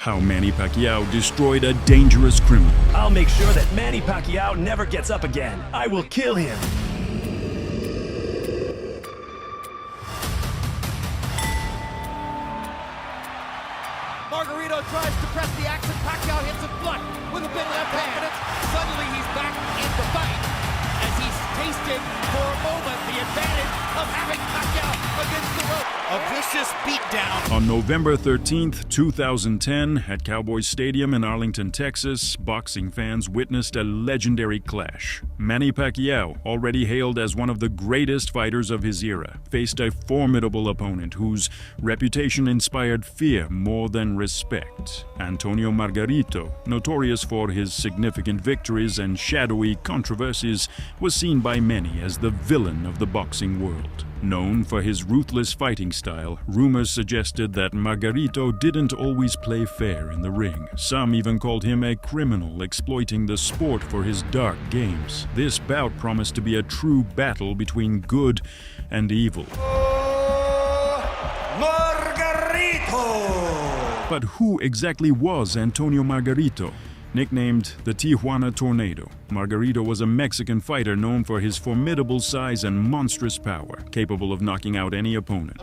How Manny Pacquiao destroyed a dangerous criminal. I'll make sure that Manny Pacquiao never gets up again. I will kill him. Margarito tries to press the action. Pacquiao hits him flush with a big left hand. Suddenly he's back in the fight as he's tasted for a moment the advantage of having Pacquiao against the rope. A vicious beatdown. On November 13th, 2010, at Cowboys Stadium in Arlington, Texas, boxing fans witnessed a legendary clash. Manny Pacquiao, already hailed as one of the greatest fighters of his era, faced a formidable opponent whose reputation inspired fear more than respect. Antonio Margarito, notorious for his significant victories and shadowy controversies, was seen by many as the villain of the boxing world. Known for his ruthless fighting style, rumors suggested that Margarito didn't always play fair in the ring. Some even called him a criminal exploiting the sport for his dark games. This bout promised to be a true battle between good and evil. Margarito! But who exactly was Antonio Margarito? Nicknamed the Tijuana Tornado, Margarito was a Mexican fighter known for his formidable size and monstrous power, capable of knocking out any opponent.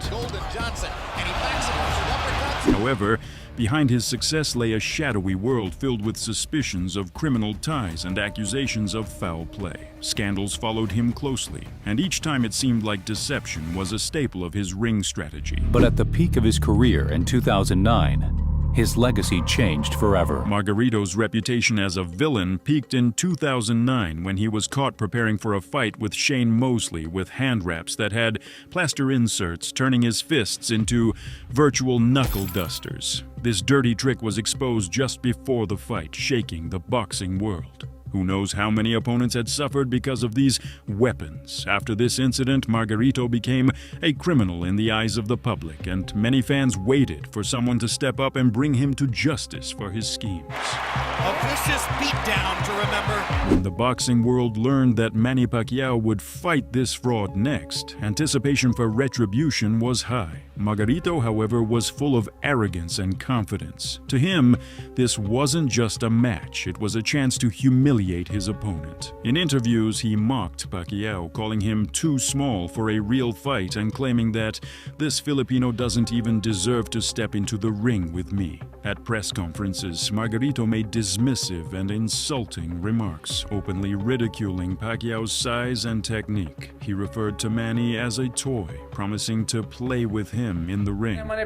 However, behind his success lay a shadowy world filled with suspicions of criminal ties and accusations of foul play. Scandals followed him closely, and each time it seemed like deception was a staple of his ring strategy. But at the peak of his career in 2009, his legacy changed forever. Margarito's reputation as a villain peaked in 2009 when he was caught preparing for a fight with Shane Mosley with hand wraps that had plaster inserts, turning his fists into virtual knuckle dusters. This dirty trick was exposed just before the fight, shaking the boxing world. Who knows how many opponents had suffered because of these weapons? After this incident, Margarito became a criminal in the eyes of the public, and many fans waited for someone to step up and bring him to justice for his schemes. A vicious beatdown to remember. When the boxing world learned that Manny Pacquiao would fight this fraud next, anticipation for retribution was high. Margarito, however, was full of arrogance and confidence. To him, this wasn't just a match, it was a chance to humiliate his opponent. In interviews, he mocked Pacquiao, calling him too small for a real fight and claiming that this Filipino doesn't even deserve to step into the ring with me. At press conferences, Margarito made dismissive and insulting remarks, openly ridiculing Pacquiao's size and technique. He referred to Manny as a toy, promising to play with him in the ring. We're gonna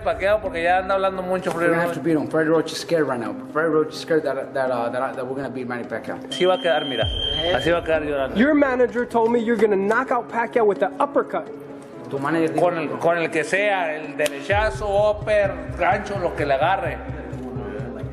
have to beat him. Freddie Roach is scared right now. Freddie Roach is scared that we're gonna beat Manny Pacquiao. Así va a quedar, mira. Así va a quedar llorando. Your manager told me you're gonna knock out Pacquiao with the uppercut. Tu manager Con el que sea, el derechazo, upper, gancho, lo que le agarre.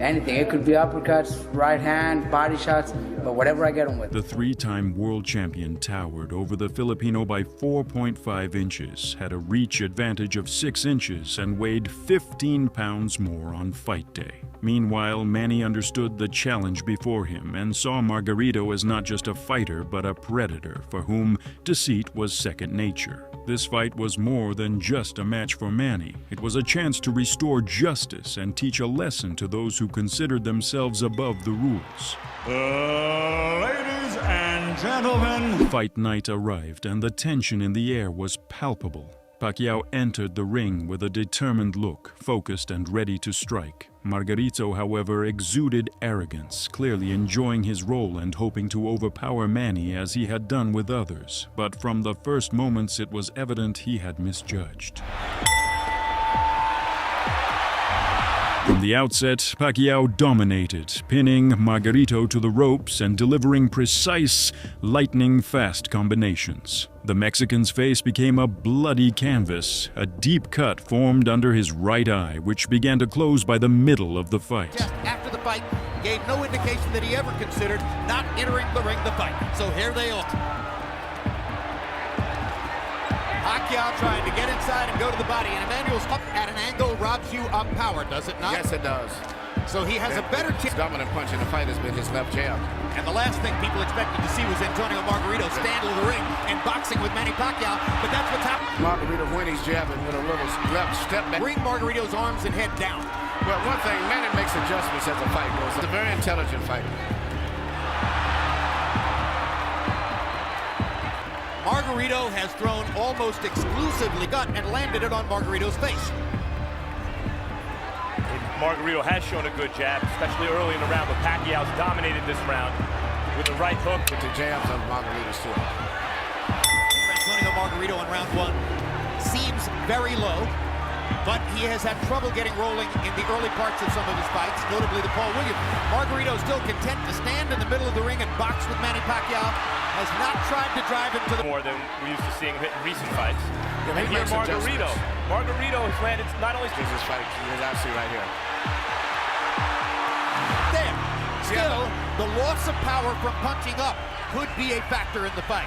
anything. It could be uppercuts, right hand, body shots, but whatever I get him with. The three-time world champion towered over the Filipino by 4.5 inches, had a reach advantage of 6 inches, and weighed 15 pounds more on fight day. Meanwhile, Manny understood the challenge before him and saw Margarito as not just a fighter but a predator for whom deceit was second nature. This fight was more than just a match for Manny. It was a chance to restore justice and teach a lesson to those who considered themselves above the rules. Ladies and gentlemen. Fight night arrived and the tension in the air was palpable. Pacquiao entered the ring with a determined look, focused and ready to strike. Margarito, however, exuded arrogance, clearly enjoying his role and hoping to overpower Manny as he had done with others. But from the first moments, it was evident he had misjudged. From the outset, Pacquiao dominated, pinning Margarito to the ropes and delivering precise, lightning-fast combinations. The Mexican's face became a bloody canvas. A deep cut formed under his right eye, which began to close by the middle of the fight. Just after the fight, gave no indication that he ever considered not entering the ring to fight. So here they are. Pacquiao trying to get inside and go to the body, and Emmanuel's up at an angle robs you of power, does it not? Yes, it does. So he has a better chance. Dominant punch in the fight has been his left jab. And the last thing people expected to see was Antonio Margarito stand in the ring and boxing with Manny Pacquiao, but that's what's happened. Margarito, when he's jabbing with a little left step back. Bring Margarito's arms and head down. Well, one thing, Manny makes adjustments as the fight goes. He's a very intelligent fighter. Margarito has thrown almost exclusively gut and landed it on Margarito's face. Margarito has shown a good jab, especially early in the round, but Pacquiao's dominated this round with the right hook. With the jabs on Margarito's too. Antonio Margarito in round one seems very low, but he has had trouble getting rolling in the early parts of some of his fights, notably the Paul Williams. Margarito is still content to stand in the middle of the ring and box with Manny Pacquiao. Has not tried to drive him to the... More than we used to seeing him hit in recent fights. Yeah, and here Margarito. Margarito has landed not only... This fight, he's actually right here. There. Still, the loss of power from punching up could be a factor in the fight.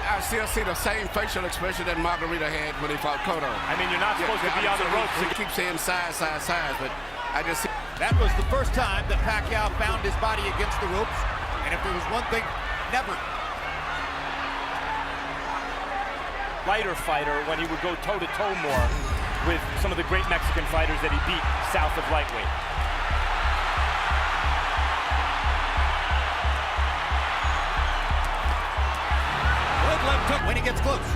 I still see the same facial expression that Margarito had when he fought Cotto. I mean, you're not supposed to be on the ropes. He keeps saying size, but I just see... That was the first time that Pacquiao found his body against the ropes. And if there was one thing, never... lighter fighter when he would go toe-to-toe more with some of the great Mexican fighters that he beat south of lightweight. Good left hook when he gets close.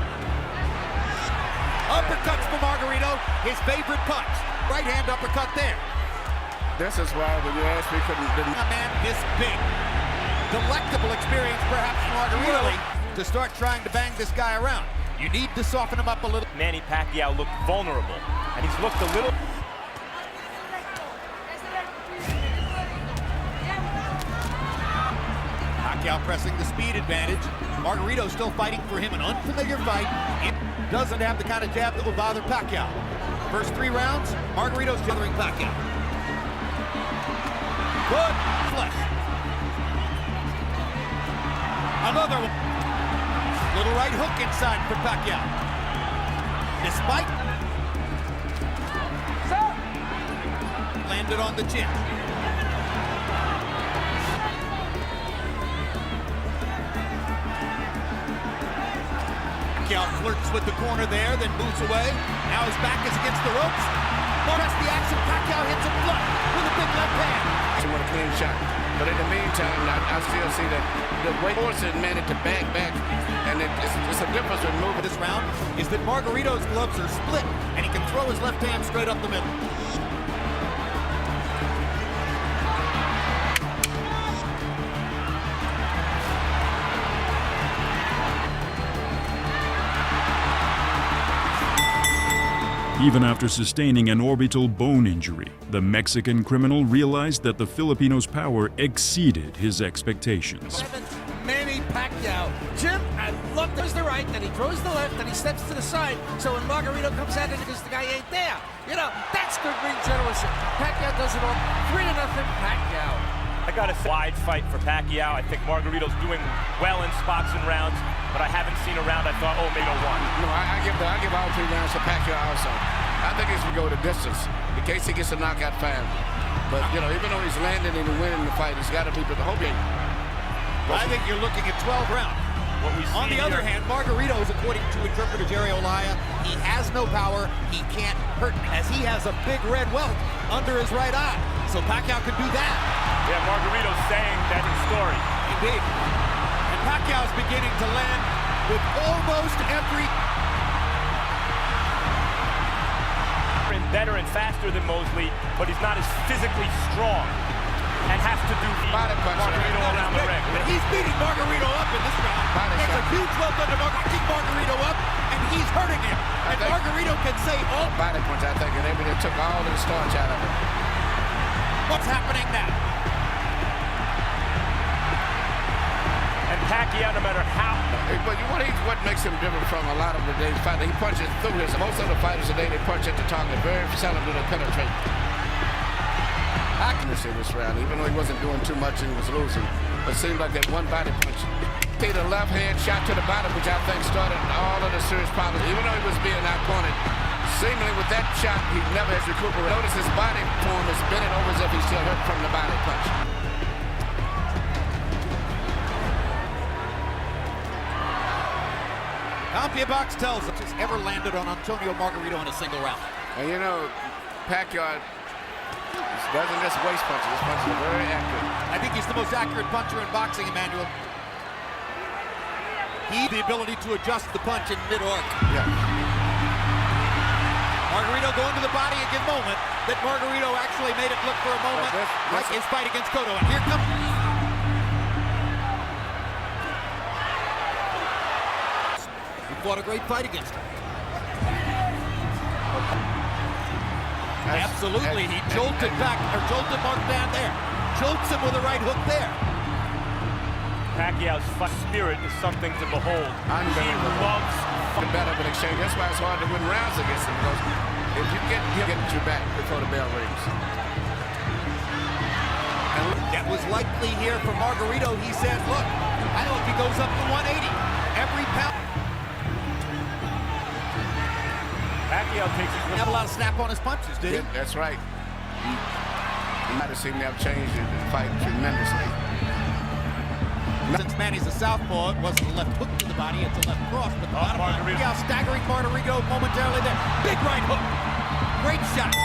Uppercuts for Margarito, his favorite punch. Right hand uppercut there. This is why when you asked me, didn't... A man this big. Delectable experience perhaps for Margarito to start trying to bang this guy around. You need to soften him up a little. Manny Pacquiao looked vulnerable, and he's looked a little... Pacquiao pressing the speed advantage. Margarito still fighting for him, an unfamiliar fight. It doesn't have the kind of jab that will bother Pacquiao. First 3 rounds, Margarito's gathering Pacquiao. Good flush. Another one. Little right hook inside for Pacquiao. Despite... landed on the chin. Pacquiao flirts with the corner there, then moves away. Now his back is against the ropes. Press the action. Pacquiao hits him flush with a big left hand. With a clean shot. But in the meantime, I still see that the way forcing Manny to back, and it's a difference in moving. This round is that Margarito's gloves are split, and he can throw his left hand straight up the middle. Even after sustaining an orbital bone injury, the Mexican criminal realized that the Filipino's power exceeded his expectations. Manny Pacquiao. Jim, I love throws the right, then he throws the left, then he steps to the side. So when Margarito comes at it because the guy ain't there, you know, that's good ring generalship. Pacquiao does it all. 3-0 Pacquiao. I got a wide fight for Pacquiao. I think Margarito's doing well in spots and rounds, but I haven't seen a round I thought, oh, maybe won. No, I give all 3 rounds to Pacquiao also. I think he's going to go the distance in case he gets a knockout fan. But, you know, even though he's landing and winning the fight, he's got to be the whole game. I think you're looking at 12 rounds. On the other hand, Margarito is, according to interpreter Jerry Olaya, he has no power, he can't hurt, as he has a big red welt under his right eye. So Pacquiao could do that. Yeah, Margarito's saying that in story. Indeed. And Pacquiao's beginning to land with almost every... better and faster than Mosley, but he's not as physically strong and has to do Margarito around the ring. But he's beating Margarito up in this round. It's a huge welt under Margarito up, and he's hurting him. And Margarito can say all... Body punch, I think, and they took all the starch out of it. What's happening now? And Pacquiao, no matter how... But what makes him different from a lot of the days fighters, he punches through his... Most of the fighters today, they punch at the target. Very seldom do they penetrate. Accuracy this round, even though he wasn't doing too much and he was losing. But it seemed like that one body punch. See the left hand shot to the bottom, which I think started all of the serious problems. Even though he was being outpointed, seemingly with that shot, he never has recuperated. Notice his body form is bending over as if he's still hurt from the body punch. CompuBox tells us he's ever landed on Antonio Margarito in a single round. And you know, Pacquiao He doesn't just waste punches. His punches are very accurate. I think he's the most accurate puncher in boxing, Emmanuel. The ability to adjust the punch in mid-arc. Yeah. Margarito going to the body at a moment that Margarito actually made it look for a moment like his fight against Cotto. And here comes... He fought a great fight against him. Absolutely, he jolted back, or jolted Mark Van there. Jolts him with a right hook there. Pacquiao's spirit is something to behold. He loves better than exchange. That's why it's hard to win rounds against him, because if you get your back before the bell rings. And that was likely here for Margarito. He said, look, I hope he goes up to 180. Every pound. Pacquiao takes his... He had a lot of snap on his punches, did he? Yeah, that's right. You might have seen me have changed the fight tremendously. Since Manny's a southpaw, it wasn't a left hook to the body, it's a left cross, but the bottom line, Pacquiao staggering Margarito momentarily there. Big right hook. Great shot.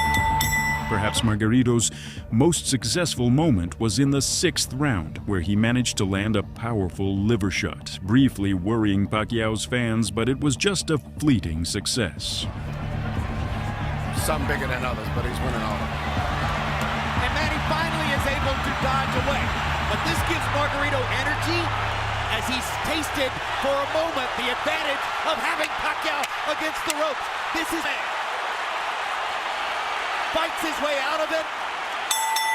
Perhaps Margarito's most successful moment was in the 6th round, where he managed to land a powerful liver shot, briefly worrying Pacquiao's fans, but it was just a fleeting success. Some bigger than others, but he's winning all of them. And Manny finally is able to dodge away. But this gives Margarito energy as he's tasted for a moment the advantage of having Pacquiao against the ropes. This is... Fights his way out of it.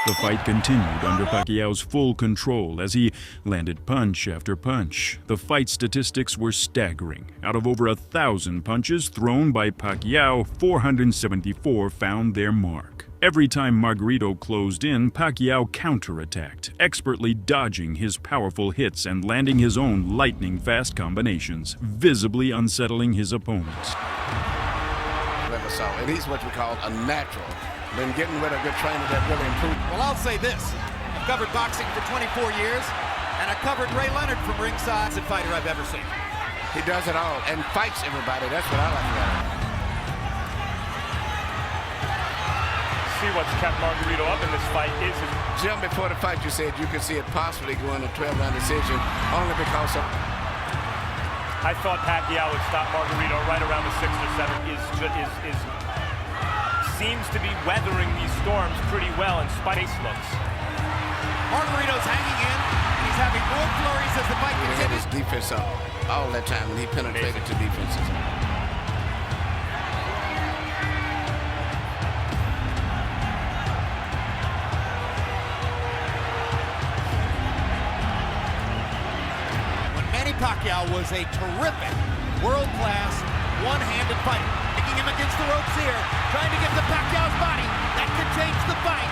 The fight continued under Pacquiao's full control as he landed punch after punch. The fight statistics were staggering. Out of over 1,000 punches thrown by Pacquiao, 474 found their mark. Every time Margarito closed in, Pacquiao counterattacked, expertly dodging his powerful hits and landing his own lightning-fast combinations, visibly unsettling his opponents. And he's what we call a natural. Been getting with a good trainer that really improved. Well, I'll say this. I've covered boxing for 24 years, and I covered Ray Leonard from ringside. Best fighter I've ever seen. He does it all and fights everybody. That's what I like about him. See what's kept Margarito up in this fight is his... Jim, before the fight, you said you could see it possibly going to 12-round decision only because of... I thought Pacquiao would stop Margarito right around the 6th or 7th. Seems to be weathering these storms pretty well in space looks. Margarito's hanging in. He's having more flurries as the fight He had continues. his defense up all that time, and he penetrated to defenses. When Manny Pacquiao was a terrific, world-class, one-handed fighter. Taking him against the ropes here, trying to get to Pacquiao's body. That could change the fight.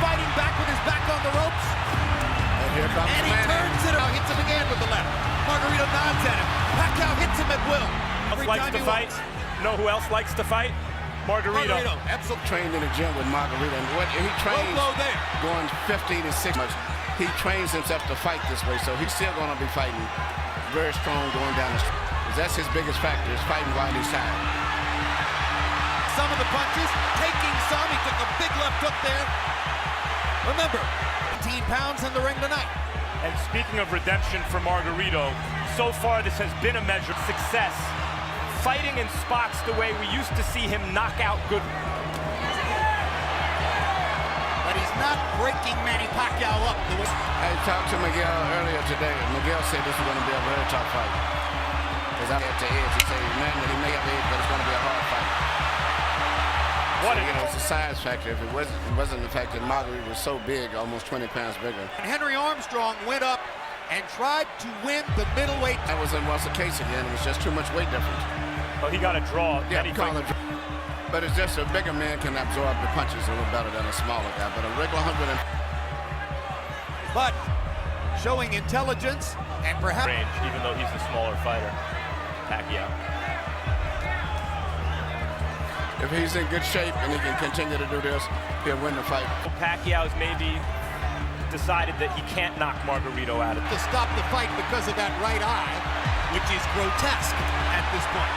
Fighting back with his back on the ropes. And here comes And he turns it out, hits him again with the left. Margarito nods at him. Pacquiao hits him at will. Every Likes time to fight. Know who else likes to fight? Margarito. Absolutely. Trained in the gym with Margarito, and what he trains Low there. going 50 to 6 much. He trains himself to fight this way, so he's still going to be fighting very strong going down the street. That's his biggest factor, is fighting while he's tired. Some of the punches, taking some. He took a big left hook there. Remember, 18 pounds in the ring tonight. And speaking of redemption for Margarito, so far this has been a measure of success. Fighting in spots the way we used to see him knock out good. But he's not breaking Manny Pacquiao up. I talked to Miguel earlier today. Miguel said this is going to be a very tough fight. Because I'm at the edge. He said, man, he may have the edge, but it's going to be a hard fight. It's a size factor. If it wasn't the fact that Margarito was so big, almost 20 pounds bigger. And Henry Armstrong went up and tried to win the middleweight. That was the case again. It was just too much weight difference. Oh, he got a draw. Yeah, but it's just a bigger man can absorb the punches a little better than a smaller guy. But a regular 100 and... But showing intelligence and perhaps range, even though he's the smaller fighter, Pacquiao. If he's in good shape and he can continue to do this, he'll win the fight. Pacquiao's maybe decided that he can't knock Margarito out of it. To stop the fight because of that right eye, which is grotesque at this point.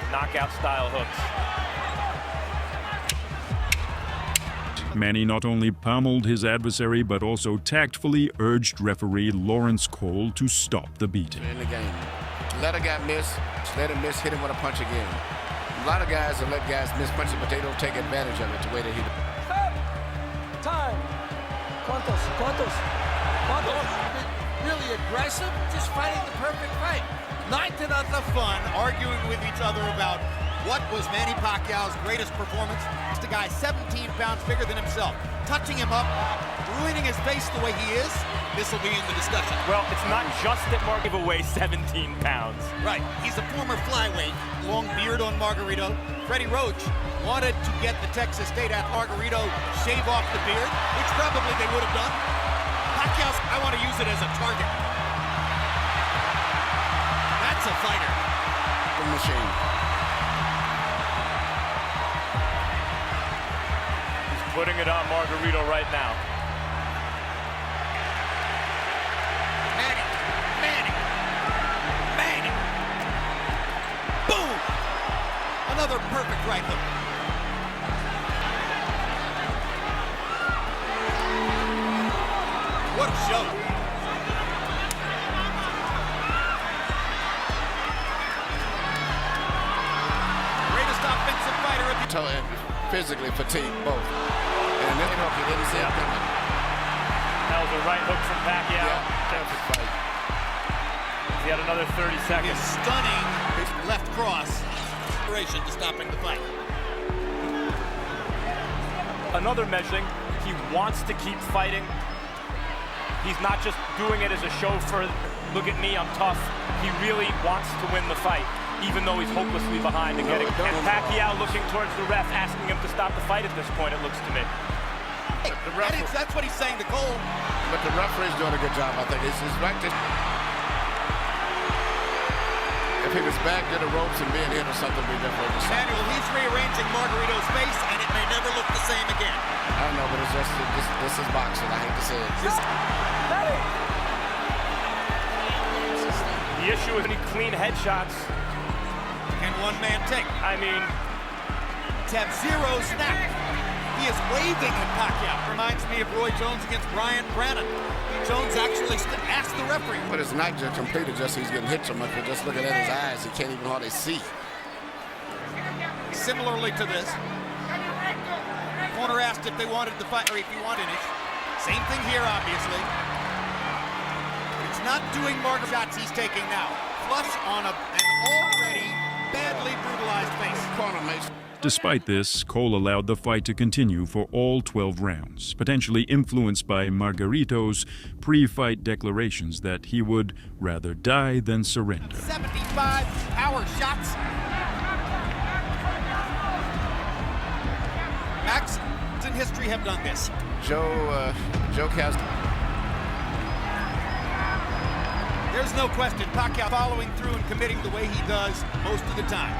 Knockout style hooks. Manny not only pummeled his adversary but also tactfully urged referee Lawrence Cole to stop the beating. In the game, let a guy miss, let him miss, hit him with a punch again. A lot of guys will let guys miss punches, but they don't take advantage of it the way that he does. Time. Quantos? Really aggressive, just fighting the perfect fight. 9-0 fun, arguing with each other about what was Manny Pacquiao's greatest performance. The guy 17 pounds bigger than himself, touching him up, ruining his face the way he is. This will be in the discussion. Well, it's not just that Mark gave away 17 pounds. Right, he's a former flyweight, long beard on Margarito. Freddie Roach wanted to get the Texas State athlete Margarito shave off the beard, which probably they would have done. Pacquiao's, I want to use it as a target. That's a fighter. The machine. He's putting it on Margarito right now. Manny. Boom! Another perfect right hook. What a show. Greatest offensive fighter of the And physically fatigued both. And this hook, he didn't see it coming. That was a right hook from Pacquiao. Yeah, perfect fight. He had another 30 seconds. His stunning left cross. To stopping the fight. Another measuring, he wants to keep fighting. He's not just doing it as a show for, look at me, I'm tough. He really wants to win the fight, even though he's hopelessly behind and getting. And Pacquiao looking towards the ref, asking him to stop the fight at this point, it looks to me. Hey, that's what he's saying to Cole. But the referee's doing a good job, I think. He's right there. If he was back to the ropes and being hit or something, would be different. Samuel, he's rearranging Margarito's face, and it may never look the same again. I know, but it's just this is boxing. I hate to say it. The issue is any clean headshots. Can one man take? I mean, to have zero snap. He is waving at Pacquiao. Reminds me of Roy Jones against Brian Brannon. Jones actually asked the referee. But it's not just completed, just he's getting hit so much, but just looking at his eyes, he can't even hardly see. Similarly to this, corner asked if they wanted the fight, or if you want finish. Same thing here, obviously. It's not doing more shots he's taking now. Flush on an already badly brutalized face. Corner makes. Despite this, Cole allowed the fight to continue for all 12 rounds, potentially influenced by Margarito's pre-fight declarations that he would rather die than surrender. 75 power shots. Max in history have done this. Joe Cast. There's no question Pacquiao following through and committing the way he does most of the time.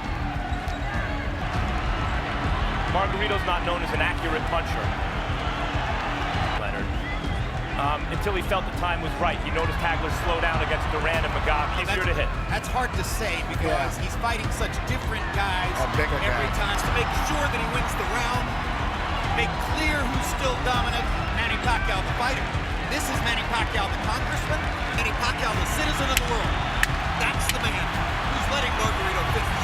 Margarito's not known as an accurate puncher, Leonard, until he felt the time was right. He noticed Hagler slow down against Duran and Mugabe. Easier to hit. That's hard to say because he's fighting such different guys every time to make sure that he wins the round, make clear who's still dominant. Manny Pacquiao, the fighter. This is Manny Pacquiao, the congressman. Manny Pacquiao, the citizen of the world. That's the man who's letting Margarito finish.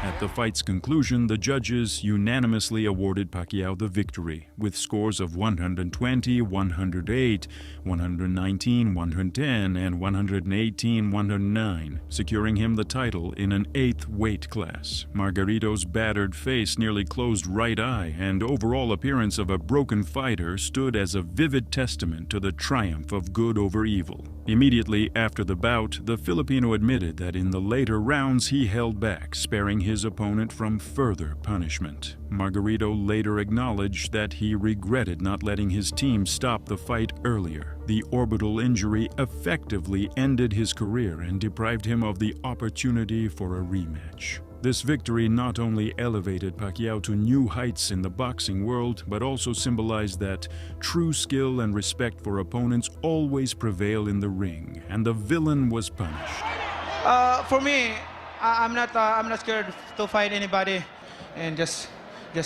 At the fight's conclusion, the judges unanimously awarded Pacquiao the victory, with scores of 120, 108, 119, 110, and 118, 109, securing him the title in an 8th weight class. Margarito's battered face, nearly closed right eye, and overall appearance of a broken fighter stood as a vivid testament to the triumph of good over evil. Immediately after the bout, the Filipino admitted that in the later rounds he held back, sparing his opponent from further punishment. Margarito later acknowledged that he regretted not letting his team stop the fight earlier. The orbital injury effectively ended his career and deprived him of the opportunity for a rematch. This victory not only elevated Pacquiao to new heights in the boxing world, but also symbolized that true skill and respect for opponents always prevail in the ring, and the villain was punished. For me, I'm not scared to fight anybody, and just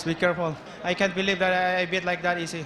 be careful. I can't believe that I beat like that easy.